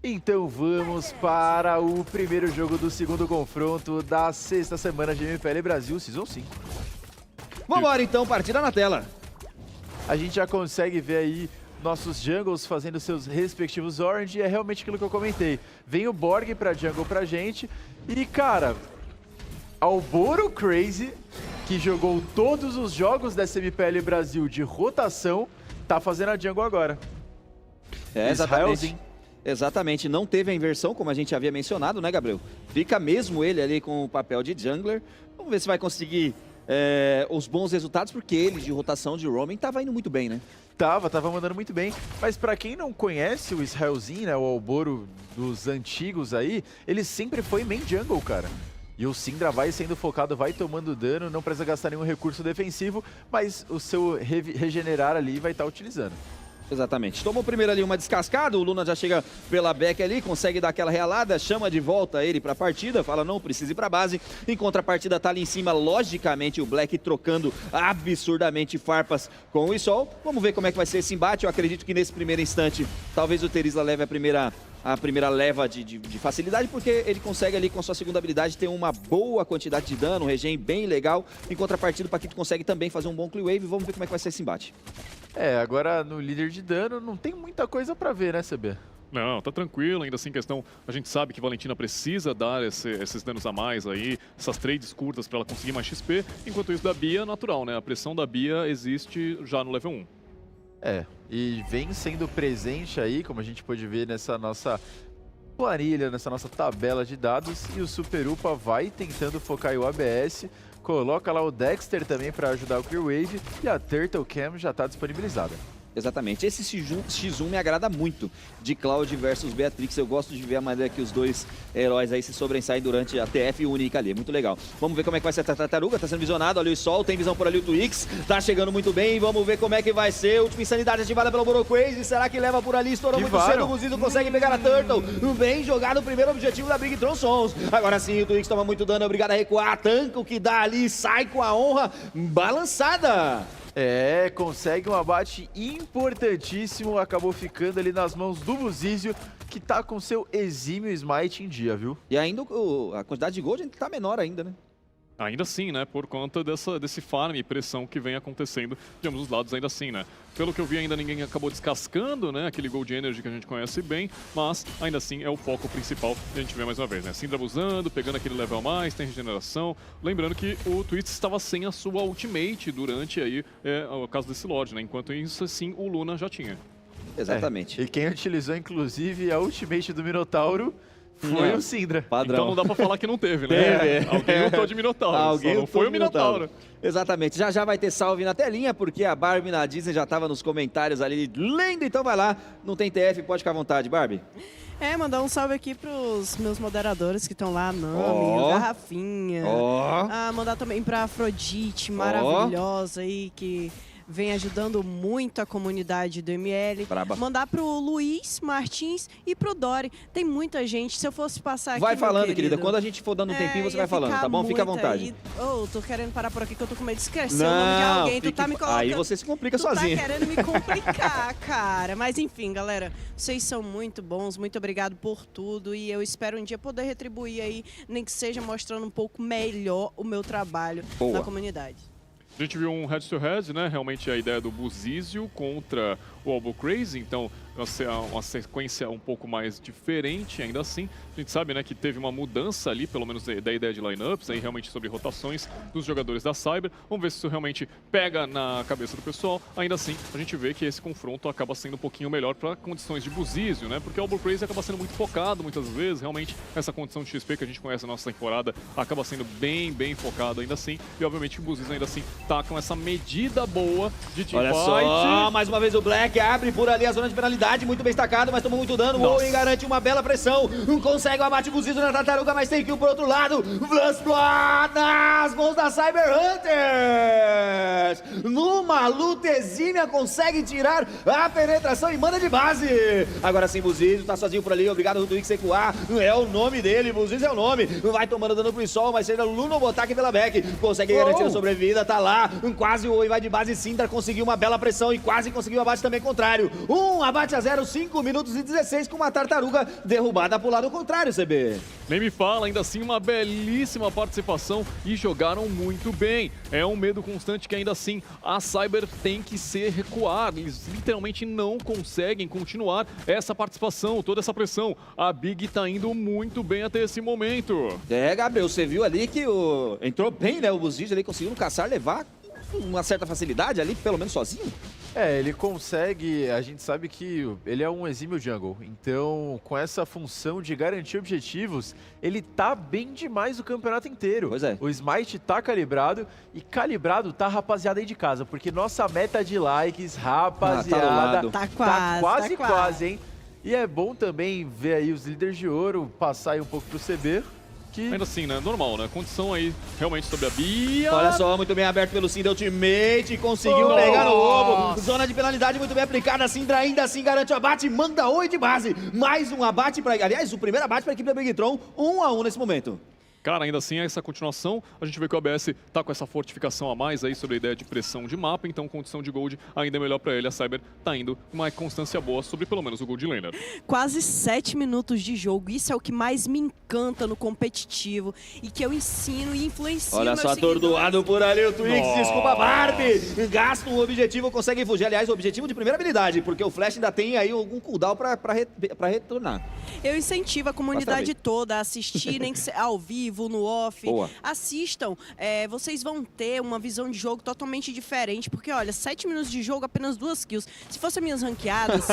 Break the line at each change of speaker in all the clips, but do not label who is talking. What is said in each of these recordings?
Então vamos para o primeiro jogo do segundo confronto da sexta semana de MPL Brasil Season 5.
Vambora então, partida na tela.
A gente já consegue ver aí nossos jungles fazendo seus respectivos orange, e é realmente aquilo que eu comentei. Vem o Borg pra jungle pra gente, e cara, Alboro Crazy, que jogou todos os jogos dessa MPL Brasil de rotação, tá fazendo a jungle agora.
Exatamente. Exatamente, não teve a inversão, como a gente havia mencionado, né, Gabriel? Fica mesmo ele ali com o papel de jungler. Vamos ver se vai conseguir os bons resultados, porque ele, de rotação de roaming, tava indo muito bem, né?
Tava mandando muito bem, mas pra quem não conhece o Israelzinho, né, o Alboro dos antigos aí, ele sempre foi main jungle, cara. E o Syndra vai sendo focado, vai tomando dano, não precisa gastar nenhum recurso defensivo, mas o seu regenerar ali vai estar utilizando.
Exatamente. Tomou primeiro ali uma descascada, o Luna já chega pela back ali, consegue dar aquela realada, chama de volta ele pra partida, fala não precisa ir pra base. Em contrapartida tá ali em cima, logicamente, o Black trocando absurdamente farpas com o Isol. Vamos ver como é que vai ser esse embate. Eu acredito que nesse primeiro instante, talvez o Terizla leve a primeira leva de facilidade, porque ele consegue ali com a sua segunda habilidade ter uma boa quantidade de dano, um regen bem legal. Em contrapartida, o Paquito consegue também fazer um bom clear wave. Vamos ver como é que vai ser esse embate.
Agora no líder de dano não tem muita coisa pra ver, né, CB?
Não, tá tranquilo, ainda assim questão, a gente sabe que Valentina precisa dar esses danos a mais aí, essas trades curtas pra ela conseguir mais XP, enquanto isso da Bia, natural, né? A pressão da Bia existe já no level 1.
E vem sendo presente aí, como a gente pôde ver nessa nossa planilha, nessa nossa tabela de dados, e o Super Upa vai tentando focar aí o ABS, coloca lá o Dexter também para ajudar o Clear Wave, e a Turtle Cam já está disponibilizada.
Exatamente. Esse X1 me agrada muito, de Cloud versus Beatrix. Eu gosto de ver a maneira que os dois heróis aí se sobressaem durante a TF única ali. Muito legal. Vamos ver como é que vai ser a Tartaruga. Tá sendo visionado ali o Sol. Tem visão por ali o Twix. Tá chegando muito bem. Vamos ver como é que vai ser. Última insanidade ativada pelo Alboro Crazy. Será que leva por ali? Estourou muito cedo. O Buzido consegue pegar a Turtle. Bem jogado o primeiro objetivo da Big Tron Sons. Agora sim, o Twix toma muito dano. Obrigado a recuar. Tanca o que dá ali. Sai com a honra balançada.
Consegue um abate importantíssimo, acabou ficando ali nas mãos do Buzizio, que tá com seu exímio smite em dia, viu?
E ainda a quantidade de gold tá menor ainda, né?
Ainda assim, né, por conta desse farm e pressão que vem acontecendo de ambos os lados, ainda assim, né. Pelo que eu vi, ainda ninguém acabou descascando, né, aquele Gold Energy que a gente conhece bem, mas ainda assim é o foco principal que a gente vê mais uma vez, né. Syndra abusando, pegando aquele level a mais, tem regeneração. Lembrando que o Twitch estava sem a sua ultimate durante aí o caso desse Lorde, né, enquanto isso, assim, o Luna já tinha.
Exatamente.
E quem utilizou, inclusive, a ultimate do Minotauro foi o Syndra.
Padrão.
Então não dá pra falar que não teve, né?
Teve.
Alguém lutou de Minotauro,
Alguém
só não foi o Minotauro.
Exatamente. Já vai ter salve na telinha, porque a Barbie na Disney já tava nos comentários ali lendo, então vai lá. Não tem TF, pode ficar à vontade, Barbie.
Mandar um salve aqui pros meus moderadores que estão lá, Nami, o Garrafinha. Mandar também pra Afrodite, maravilhosa aí, que vem ajudando muito a comunidade do ML.
Braba.
Mandar pro Luiz Martins e pro Dori. Tem muita gente. Se eu fosse passar aqui,
vai falando,
meu
querida. Quando a gente for dando um tempinho, você vai falando, tá bom? Fica à vontade.
Tô querendo parar por aqui que eu tô com medo de esquecer o nome de alguém. Tu tá me colocando...
Aí você se complica sozinho.
Tu tá querendo me complicar, cara. Mas enfim, galera, vocês são muito bons. Muito obrigado por tudo. E eu espero um dia poder retribuir aí, nem que seja mostrando um pouco melhor o meu trabalho na comunidade.
A gente viu um head-to-head, né? Realmente a ideia do Buzizio contra o Alboro Crazy, então uma sequência um pouco mais diferente, ainda assim. A gente sabe, né, que teve uma mudança ali, pelo menos da ideia de lineups, aí realmente sobre rotações dos jogadores da Cyber. Vamos ver se isso realmente pega na cabeça do pessoal. Ainda assim, a gente vê que esse confronto acaba sendo um pouquinho melhor para condições de Buzizio, né? Porque o Alboro Crazy acaba sendo muito focado muitas vezes, realmente essa condição de XP que a gente conhece na nossa temporada acaba sendo bem focado ainda assim. E obviamente o Buzizio ainda assim tá com essa medida boa de teamfight.
Olha só, mais uma vez o Black abre por ali a zona de penalidade, muito bem destacado, mas tomou muito dano. O Owen garante uma bela pressão, consegue o abate Buzizio na Tartaruga, mas tem kill por outro lado. Blood nas mãos da Cyber Hunters. Numa luta exímia, consegue tirar a penetração e manda de base. Agora sim, Buzizio tá sozinho por ali, obrigado Rodrigo Secuar, é o nome dele, Buzizio é o nome. Vai tomando dano pro Sol, mas seja Luno Botaque pela back, consegue garantir a sobrevida, tá lá. Quase o Owen vai de base, Syndra conseguiu uma bela pressão e quase conseguiu o abate também contrário. Um abate 0, 5 minutos e 16 com uma tartaruga derrubada pro lado contrário, CB.
Nem me fala, ainda assim uma belíssima participação e jogaram muito bem. É um medo constante que ainda assim a Cyber tem que se recuar. Eles literalmente não conseguem continuar essa participação, toda essa pressão. A Big tá indo muito bem até esse momento.
É, Gabriel, você viu ali que entrou bem, né? O Buzid ali conseguiu no caçar levar com uma certa facilidade ali, pelo menos sozinho.
É, ele consegue, a gente sabe que ele é um exímio jungle, então com essa função de garantir objetivos, ele tá bem demais o campeonato inteiro.
Pois é.
O Smite tá calibrado e calibrado tá rapaziada aí de casa, porque nossa meta de likes, rapaziada,
Tá quase,
hein? E é bom também ver aí os líderes de ouro passar aí um pouco pro CB.
Ainda assim, né? Normal, né? Condição aí realmente sobre a Bia.
Olha só, muito bem aberto pelo Syndra Ultimate, conseguiu pegar no ovo. Zona de penalidade muito bem aplicada, a Syndra ainda assim garante o abate, manda 8 de base. Mais um abate para, aliás, o primeiro abate para a equipe da Bigtron, 1-1 nesse momento.
Cara, ainda assim, essa continuação, a gente vê que o ABS tá com essa fortificação a mais aí sobre a ideia de pressão de mapa, então condição de gold ainda é melhor pra ele. A Cyber tá indo com uma constância boa sobre pelo menos o gold laner.
Quase 7 minutos de jogo, isso é o que mais me encanta no competitivo e que eu ensino e influencio.
Olha só, atordoado por ali o Twix, desculpa, Barbie. Gasta um objetivo, consegue fugir. Aliás, o objetivo de primeira habilidade, porque o Flash ainda tem aí algum cooldown pra retornar.
Eu incentivo a comunidade toda a assistir, nem que seja ao vivo, no off.
Boa.
Assistam, vocês vão ter uma visão de jogo totalmente diferente, porque olha, 7 minutos de jogo, apenas 2 kills. Se fossem minhas ranqueadas...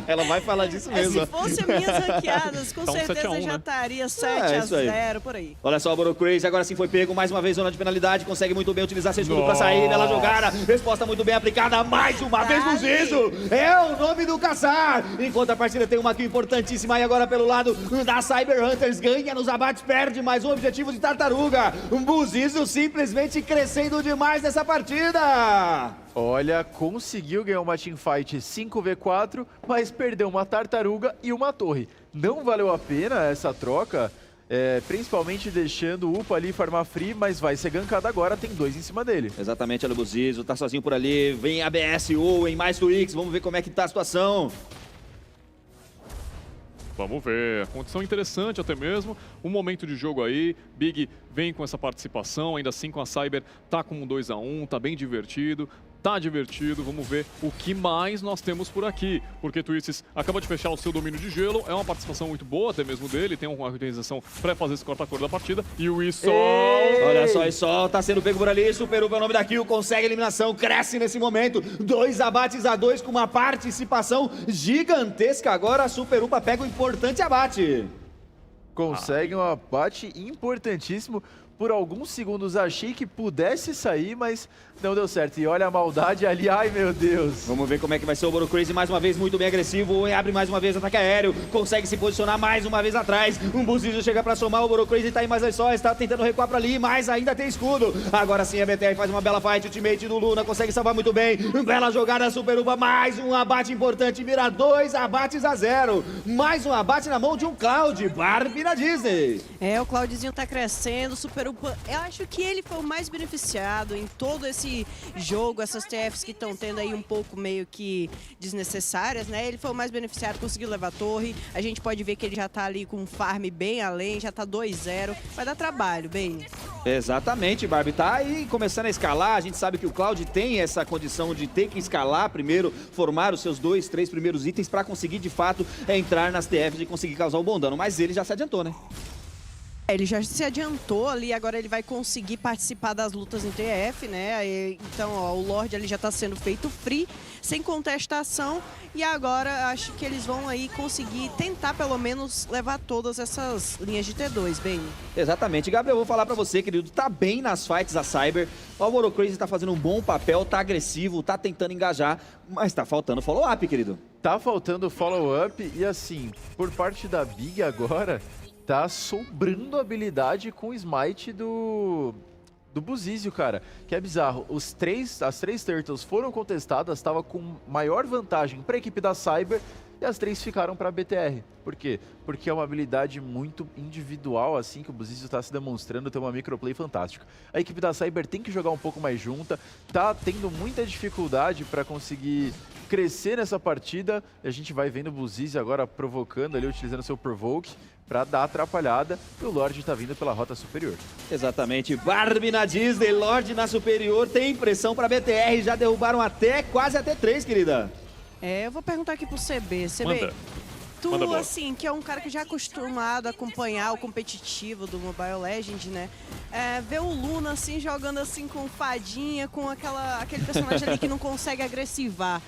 Ela vai falar disso mesmo.
Se fossem minhas ranqueadas, com
Tá um
certeza
7-1,
já
né?
estaria 7-0, por aí.
Olha só, o Boro Crazy agora sim foi pego, mais uma vez zona de penalidade, consegue muito bem utilizar seu escudo pra sair, bela jogada, resposta muito bem aplicada, mais uma vez no Zizo, é o nome do caçar, enquanto a partida tem uma kill importantíssima aí agora pelo lado da Cyber Hunters, ganha nos abates, perde mais um objetivo de tartaruga, um Buzizo simplesmente crescendo demais nessa partida.
Olha, conseguiu ganhar uma teamfight 5v4, mas perdeu uma tartaruga e uma torre. Não valeu a pena essa troca, principalmente deixando o Upa ali farmar free, mas vai ser gankado agora, tem 2 em cima dele.
Exatamente, olha o Buzizo, tá sozinho por ali, vem ABS, Owen, mais Twix, vamos ver como é que tá a situação.
Vamos ver, condição interessante até mesmo, um momento de jogo aí, Big vem com essa participação, ainda assim com a Cyber tá com um 2-1, tá bem divertido, vamos ver o que mais nós temos por aqui, porque Twists acaba de fechar o seu domínio de gelo, é uma participação muito boa até mesmo dele, tem uma organização para fazer esse corta-cor da partida, e o Isol...
Olha só, Isol tá sendo pego por ali, Super Upa é o nome da kill, consegue eliminação, cresce nesse momento, 2 abates a 2 com uma participação gigantesca, agora a Super Upa pega um importante abate.
Consegue um abate importantíssimo. Por alguns segundos achei que pudesse sair, mas não deu certo. E olha a maldade ali, ai meu Deus.
Vamos ver como é que vai ser o Boro Crazy, mais uma vez muito bem agressivo, o abre mais uma vez ataque aéreo, consegue se posicionar mais uma vez atrás, um Buzizo chega pra somar, o Boro Crazy tá aí mais só, está tentando recuar pra ali, mas ainda tem escudo. Agora sim a BTR faz uma bela fight, o teammate do Luna consegue salvar muito bem, bela jogada, Super Upa, mais um abate importante, vira 2 abates a 0. Mais um abate na mão de um Cloud, Barbie na Disney.
O Claudzinho tá crescendo, Super Upa, eu acho que ele foi o mais beneficiado em todo esse jogo, essas TFs que estão tendo aí um pouco meio que desnecessárias, né? Ele foi o mais beneficiado, conseguiu levar a torre, a gente pode ver que ele já tá ali com um farm bem além, já tá 2-0, vai dar trabalho, bem.
Exatamente, Barbie, tá aí começando a escalar, a gente sabe que o Cloud tem essa condição de ter que escalar primeiro, formar os seus 2, 3 primeiros itens para conseguir de fato entrar nas TFs e conseguir causar um bom dano, mas ele já se adiantou, né?
Ele já se adiantou ali, agora ele vai conseguir participar das lutas em TF, né? Então, ó, o Lorde ali já tá sendo feito free, sem contestação. E agora acho que eles vão aí conseguir tentar pelo menos levar todas essas linhas de T2, bem.
Exatamente. Gabriel, eu vou falar pra você, querido, tá bem nas fights a Cyber. O Boro Crazy tá fazendo um bom papel, tá agressivo, tá tentando engajar, mas tá faltando follow-up, querido.
Tá faltando follow-up e assim, por parte da Big agora... tá sobrando habilidade com o smite do Buzizio, cara. Que é bizarro. As três Turtles foram contestadas, estava com maior vantagem para a equipe da Cyber e as 3 ficaram para a BTR. Por quê? Porque é uma habilidade muito individual, assim, que o Buzizi está se demonstrando ter uma microplay fantástica. A equipe da Cyber tem que jogar um pouco mais junta, tá tendo muita dificuldade para conseguir crescer nessa partida. E a gente vai vendo o Buzizi agora provocando ali, utilizando seu Provoke para dar atrapalhada, e o Lorde tá vindo pela rota superior.
Exatamente, Barbie na Disney, Lorde na superior, tem pressão para BTR, já derrubaram quase até 3, querida.
Eu vou perguntar aqui pro CB. CB,
Manda.
tu,
Manda bola.
assim, que é um cara que já é acostumado a acompanhar o competitivo do Mobile Legends, né? Ver o Luna, assim, jogando assim com fadinha, com aquele personagem ali que não consegue agressivar.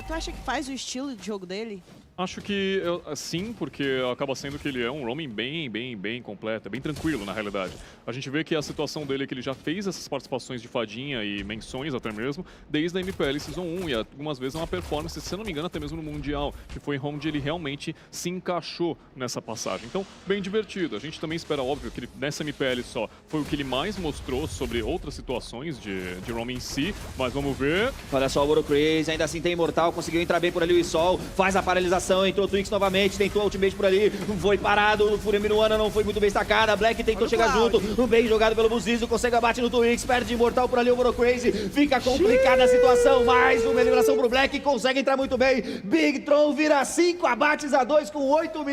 Tu acha que faz o estilo de jogo dele?
Acho que sim, porque acaba sendo que ele é um roaming bem completo, é bem tranquilo na realidade. A gente vê que a situação dele é que ele já fez essas participações de fadinha e menções até mesmo, desde a MPL Season 1 e algumas vezes uma performance, se eu não me engano, até mesmo no Mundial, que foi onde ele realmente se encaixou nessa passagem. Então, bem divertido. A gente também espera, óbvio, que ele, nessa MPL só foi o que ele mais mostrou sobre outras situações de roaming em si, mas vamos ver.
Olha só o Borocrazy, ainda assim tem Imortal, conseguiu entrar bem por ali o Isol, faz a paralisação, entrou o Twix novamente, tentou a ultimate por ali, foi parado, o Fúria Minuana não foi muito bem estacada, Black tentou chegar junto, bem jogado pelo Buzizi, consegue abate no Twix, perde Imortal por ali o Borocrazy, fica complicada a situação, mais uma eliminação pro Black, consegue entrar muito bem, Big Tron vira 5 abates a 2 com 11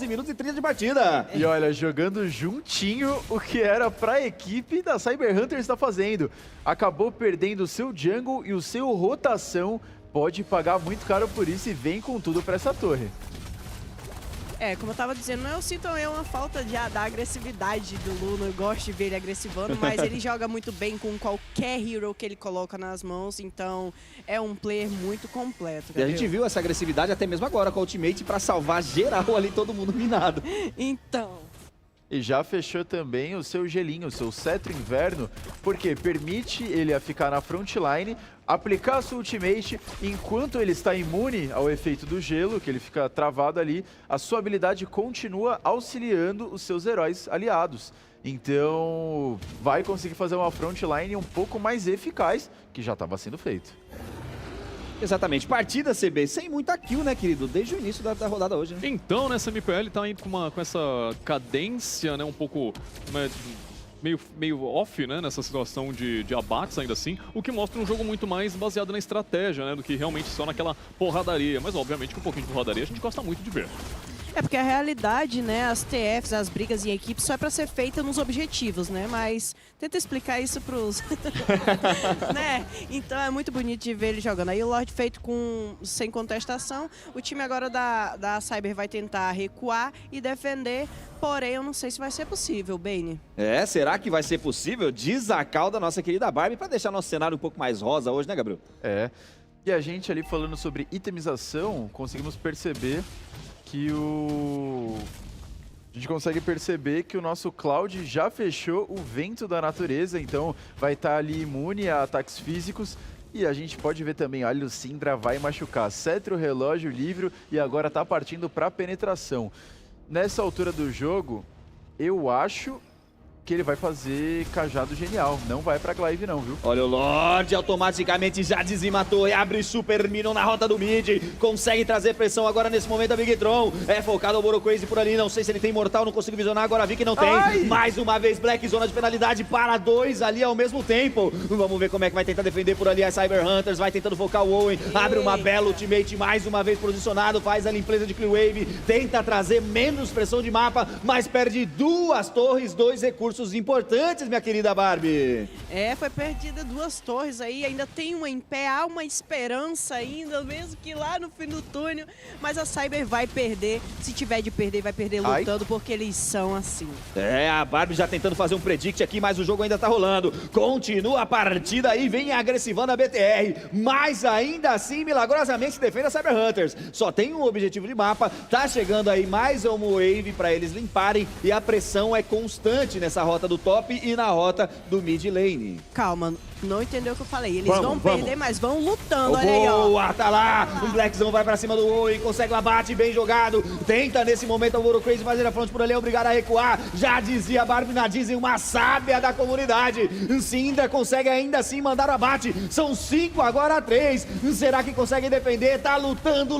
minutos e 30 de partida.
E olha, jogando juntinho o que era pra equipe da Cyber Hunters está fazendo. Acabou perdendo o seu jungle e o seu rotação, pode pagar muito caro por isso e vem com tudo pra essa torre.
Como eu tava dizendo, eu sinto uma falta da agressividade do Luna, eu gosto de ver ele agressivando, mas ele joga muito bem com qualquer hero que ele coloca nas mãos, então é um player muito completo.
E a gente viu essa agressividade até mesmo agora com a ultimate pra salvar geral ali, todo mundo minado.
Então...
E já fechou também o seu gelinho, o seu cetro inverno, porque permite ele a ficar na frontline, aplicar a sua ultimate, enquanto ele está imune ao efeito do gelo, que ele fica travado ali, a sua habilidade continua auxiliando os seus heróis aliados. Então vai conseguir fazer uma frontline um pouco mais eficaz, que já estava sendo feito.
Exatamente, partida CB sem muita kill, né, querido? Desde o início da rodada hoje, né?
Então, nessa MPL tá indo com essa cadência, né, um pouco meio off, né, nessa situação de abates ainda assim, o que mostra um jogo muito mais baseado na estratégia, né, do que realmente só naquela porradaria. Mas obviamente que um pouquinho de porradaria a gente gosta muito de ver.
Porque a realidade, né, as TFs, as brigas em equipe só é pra ser feita nos objetivos, né? Mas tenta explicar isso pros... né? Então é muito bonito de ver ele jogando. Aí o Lorde feito sem contestação. O time agora da Cyber vai tentar recuar e defender, porém eu não sei se vai ser possível, Bane.
Será que vai ser possível? Diz a cal da nossa querida Barbie pra deixar nosso cenário um pouco mais rosa hoje, né, Gabriel?
E a gente ali falando sobre itemização, conseguimos perceber que a gente consegue perceber que o nosso Cloud já fechou o vento da natureza, então vai estar ali imune a ataques físicos. E a gente pode ver também, olha, o Syndra vai machucar, cetro, relógio, livro e agora tá partindo para penetração. Nessa altura do jogo, eu acho que ele vai fazer cajado genial, não vai pra Clive não, viu?
Olha o Lorde, automaticamente já desmatou e abre Super Minion na rota do mid, consegue trazer pressão agora nesse momento a Big Tron, focado o Borocrazy por ali, não sei se ele tem mortal, não consigo visionar, agora vi que não tem.
Ai!
Mais uma vez Black, zona de penalidade para 2 ali ao mesmo tempo, vamos ver como é que vai tentar defender por ali a Cyber Hunters, vai tentando focar o Owen, abre uma bela ultimate, mais uma vez posicionado, faz a limpeza de Clear Wave, tenta trazer menos pressão de mapa, mas perde 2 torres, 2 recursos importantes, minha querida Barbie.
Foi perdida 2 torres aí, ainda tem uma em pé, há uma esperança ainda, mesmo que lá no fim do túnel, mas a Cyber vai perder, se tiver de perder, vai perder lutando, porque eles são assim.
A Barbie já tentando fazer um predict aqui, mas o jogo ainda tá rolando. Continua a partida aí, vem agressivando a BTR, mas ainda assim, milagrosamente defende a Cyber Hunters. Só tem um objetivo de mapa, tá chegando aí mais uma wave pra eles limparem e a pressão é constante nessa rota do top e na rota do mid lane.
Calma, não entendeu o que eu falei. Eles
Vamos.
perder, mas vão lutando, olha aí, ó.
Boa, tá lá. O Blackzão vai pra cima do Oi, consegue o abate, bem jogado. Tenta nesse momento o Ouro Crazy fazer a front por ali, é obrigado a recuar. Já dizia a Barbie na Disney, uma sábia da comunidade. Syndra consegue ainda assim mandar o abate. São 5, agora 3. Será que consegue defender? Tá lutando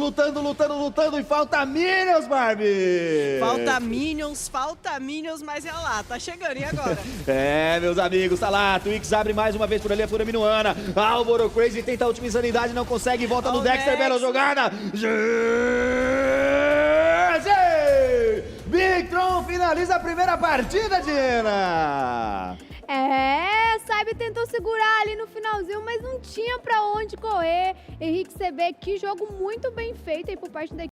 e falta Minions, Barbie.
Falta Minions, mas é lá, tá chegando, e agora?
É, meus amigos, tá lá. Twix abre mais uma vez por ali a Fúria Minuana. Álvaro Crazy tenta a última insanidade, não consegue. Volta no Dexter, bela jogada. Big Tron finaliza a primeira partida, Diana.
Sabe, tentou segurar ali no finalzinho, mas não tinha pra onde correr. Henrique CB, que jogo muito bem feito aí por parte da